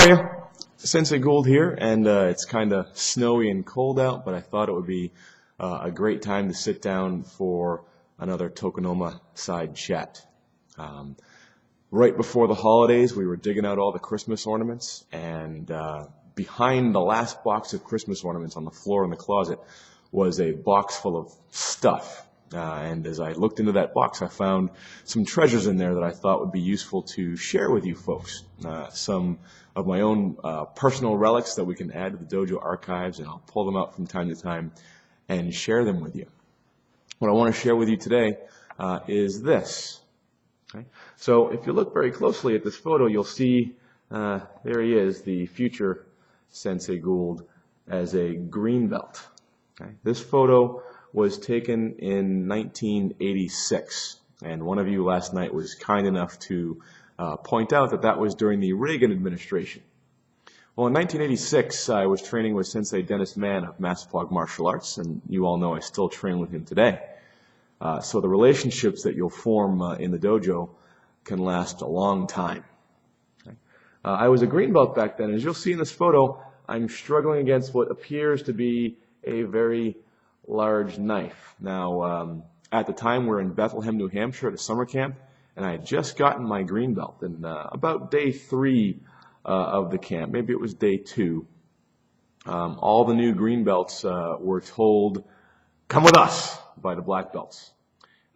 are you? Sensei Gould here, and it's kind of snowy and cold out, but I thought it would be a great time to sit down for another Tokonoma-Side chat. Right before the holidays, we were digging out all the Christmas ornaments, and behind the last box of Christmas ornaments on the floor in the closet was a box full of stuff. And as I looked into that box, I found some treasures in there that I thought would be useful to share with you folks. Some of my own personal relics that we can add to the dojo archives, and I'll pull them out from time to time and share them with you. What I want to share with you today is this. Okay? So if you look very closely at this photo, you'll see there he is, the future Sensei Gould as a green belt. Okay? This photo was taken in 1986, and one of you last night was kind enough to point out that that was during the Reagan administration. Well, in 1986, I was training with Sensei Dennis Mann of Massapog Martial Arts, and you all know I still train with him today. So the relationships that you'll form in the dojo can last a long time. Okay? I was a green belt back then. As you'll see in this photo, I'm struggling against what appears to be a very large knife. Now, at the time, we were in Bethlehem, New Hampshire at a summer camp, and I had just gotten my green belt. And about day 3 of the camp, maybe it was day 2, all the new green belts were told, "Come with us," by the black belts.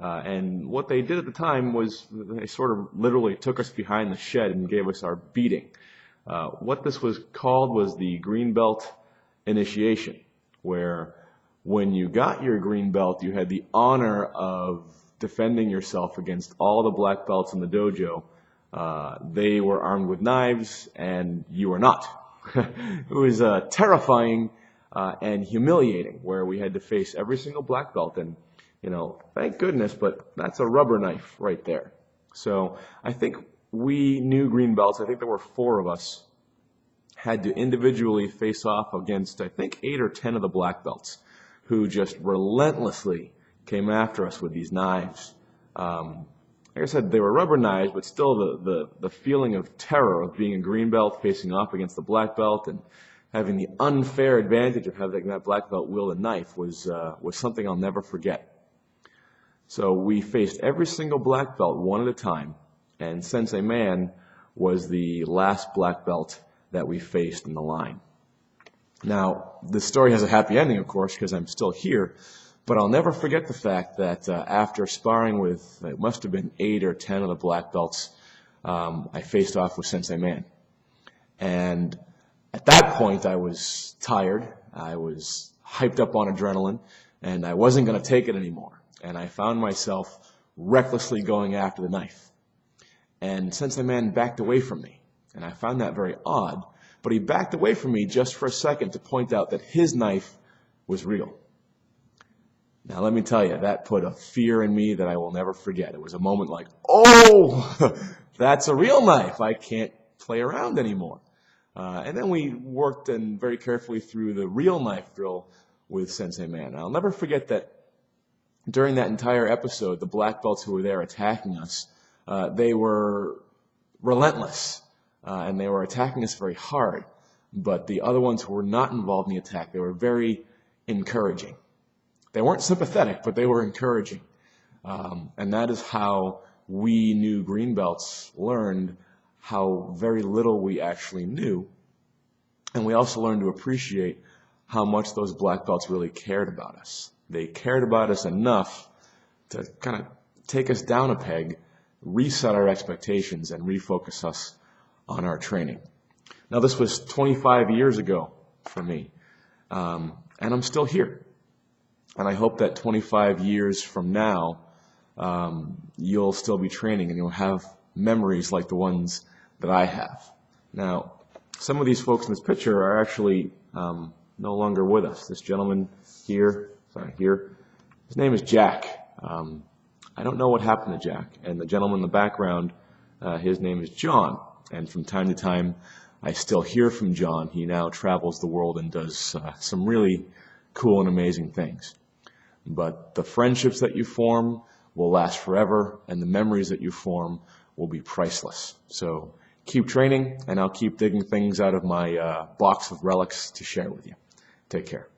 And what they did at the time was they sort of literally took us behind the shed and gave us our beating. What this was called was the green belt initiation, where when you got your green belt, you had the honor of defending yourself against all the black belts in the dojo. They were armed with knives, and you were not. It was terrifying and humiliating, where we had to face every single black belt. And, you know, thank goodness, but that's a rubber knife right there. So I think we new green belts, I think there were 4 of us, had to individually face off against, I think, 8 or 10 of the black belts, who just relentlessly came after us with these knives. Like I said, they were rubber knives, but still the feeling of terror of being a green belt facing off against the black belt and having the unfair advantage of having that black belt wield a knife was something I'll never forget. So we faced every single black belt one at a time, and Sensei Mann was the last black belt that we faced in the line. Now, this story has a happy ending, of course, because I'm still here, but I'll never forget the fact that after sparring with, it must have been 8 or 10 of the black belts, I faced off with Sensei Mann. And at that point, I was tired, I was hyped up on adrenaline, and I wasn't going to take it anymore. And I found myself recklessly going after the knife. And Sensei Mann backed away from me, and I found that very odd. But he backed away from me just for a second to point out that his knife was real. Now, let me tell you, that put a fear in me that I will never forget. It was a moment like, oh, that's a real knife. I can't play around anymore. And then we worked very carefully through the real knife drill with Sensei Mann. I'll never forget that during that entire episode, the black belts who were there attacking us, they were relentless. And they were attacking us very hard. But the other ones who were not involved in the attack, they were very encouraging. They weren't sympathetic, but they were encouraging. And that is how we new green belts learned how very little we actually knew. And we also learned to appreciate how much those black belts really cared about us. They cared about us enough to kind of take us down a peg, reset our expectations, and refocus us on our training. Now, this was 25 years ago for me, and I'm still here. And I hope that 25 years from now, you'll still be training and you'll have memories like the ones that I have. Now, some of these folks in this picture are actually no longer with us. This gentleman here, his name is Jack. I don't know what happened to Jack. And the gentleman in the background, his name is John. And from time to time, I still hear from John. He now travels the world and does some really cool and amazing things. But the friendships that you form will last forever, and the memories that you form will be priceless. So keep training, and I'll keep digging things out of my box of relics to share with you. Take care.